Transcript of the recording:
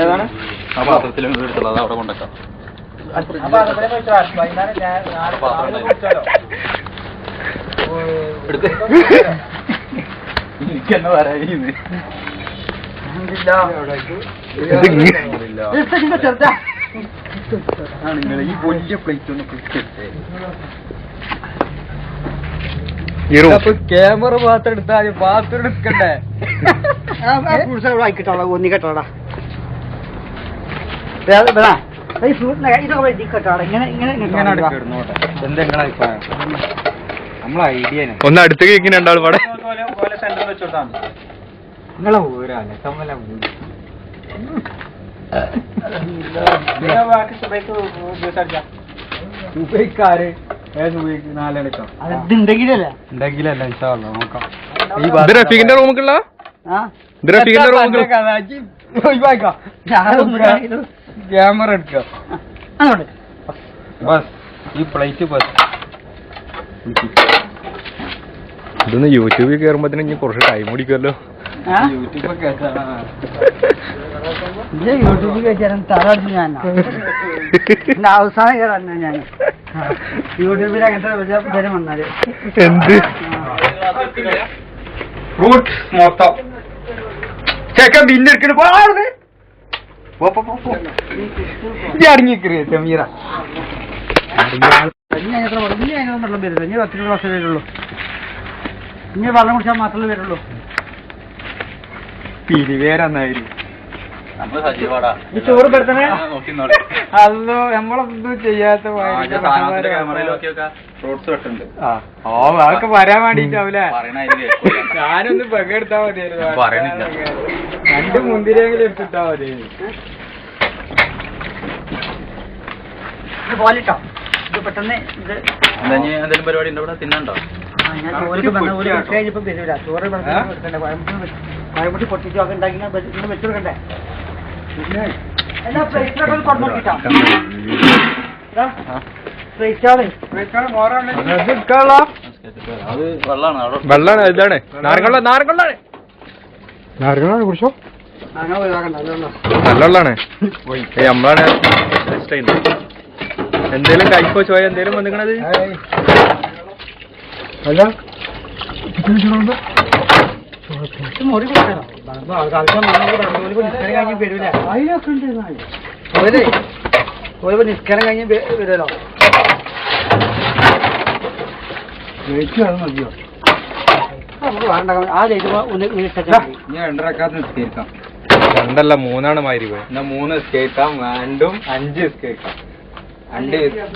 ഏതാണ് ആ പാത്രത്തിൽ എടുത്തുള്ളത് അത് അവിടെ കൊണ്ടേക്കാം. എനിക്കെന്നെ പറയാനിത് നിങ്ങൾ ഈ വലിയ പ്ലേറ്റ് ഒന്ന് ക്യാമറ മാത്രം എടുത്താൽ പാത്രം എടുക്കണ്ടേ? ആയിക്കിട്ടോളാ ഒന്നി കെട്ടോടാ ഇതൊക്കെ കെട്ടോടാ ഇങ്ങനെ ഇങ്ങനെ നമ്മളെ ഐഡിയ ഒന്ന് അടുത്തേക്ക് ഇങ്ങനെ ഉണ്ടാവും പാടെ. സെന്ററിൽ വെച്ചോട്ടാണ് നിങ്ങളെ ഊരാണ് കമ്മല ഉപയോഗിക്കാറ് നാലെടുക്കാം ഉണ്ടെങ്കിലല്ല നോക്കാം. ഇത് റഫീഖിന്റെ റൂമുക്കുള്ള ക്യാമറ എടുക്കാം. ബസ് ഈ പ്ലേറ്റ് ബസ് ഇതൊന്ന് യൂട്യൂബിൽ കയറുമ്പോ ഇനി കുറച്ച് ടൈം പിടിക്കുമല്ലോ. യൂട്യൂബൊക്കെ യൂട്യൂബിൽ വെച്ചാലും തറടിച്ച് ഞാൻ അവസാനം കയറാൻ ഞാൻ യൂട്യൂബിൽ അങ്ങനത്തെ വരും വന്നാല് എന്ത് ഫ്രൂട്ട് മൊത്തം ചേക്കൻ ബില്ലെടുക്കണ അടങ്ങിക്കറിയ സമീറ ഇനി അതിനൊന്നും വെള്ളം വരില്ല. ഇനി 10 ക്ലാസ് വരുള്ളൂ. ഇനി വെള്ളം കുടിച്ചാൽ മാത്രമേ വരുള്ളൂ. പിരിവേരെന്നായിരുന്നു നമ്മള് സജീവാടാ. ഈ ചോറ് പെടുത്തണേ അല്ലോ നമ്മളൊന്നും ചെയ്യാത്ത ഫ്രൂട്ട്സ് വെട്ടുണ്ട്. അതൊക്കെ വരാൻ വേണ്ടിട്ടാവൂലേ? പറയണ ഞാനൊന്ന് പകെടുത്താ മതിയായിരുന്നു. പറയണില്ല. 2 മുന്തിരിയെങ്കിലും എടുത്തിട്ടാ മതി. ഇത് പോലിട്ടോ ഇത് പെട്ടെന്ന് ഇത് എന്തെങ്കിലും പരിപാടി ഉണ്ടോ ഇവിടെ? തിന്നണ്ടോ? ഞാൻ ചോറ് ഒരു കഴിഞ്ഞപ്പം വരില്ല. ചോറ് എടുക്കണ്ടേ കോയമ്പട്ടി പൊട്ടിച്ചോ ഒക്കെ ഉണ്ടാക്കി വെച്ചു കൊടുക്കണ്ടേ? എല്ലാ പ്ലേറ്റിലൊക്കെ കൊണ്ടു നോക്കിട്ടോ അത് വെള്ളാണ് അവിടെ. വെള്ളാണ് ഇതാണ് നാരങ്ങളാണ് കുറിച്ചോ അങ്ങനെ ഒഴിവാക്കണ്ട. നല്ല വെള്ളാണ്. നമ്മളാണ് എന്തേലും ടൈപ്പോ ചോയ എന്തേലും വന്നിക്കണത് അല്ല മുറി കൊടുക്കണം. നിസ്കാരം കഴിഞ്ഞ് വരൂല. അതിലൊക്കെ ഉണ്ട് നിസ്കാരം കഴിഞ്ഞ് വരുമല്ലോ. മതിയോ? നമുക്ക് വേണ്ട ആ ലൈറ്റ് ഒന്ന് ഞാൻ 2 നിസ്കരിക്കാം. 2 അല്ല 3 മാതിരി പോയി. എന്നാ 3 നിസ്കരിക്കാം. 2 ഉം 5 നിസ്കരിക്കാം. 2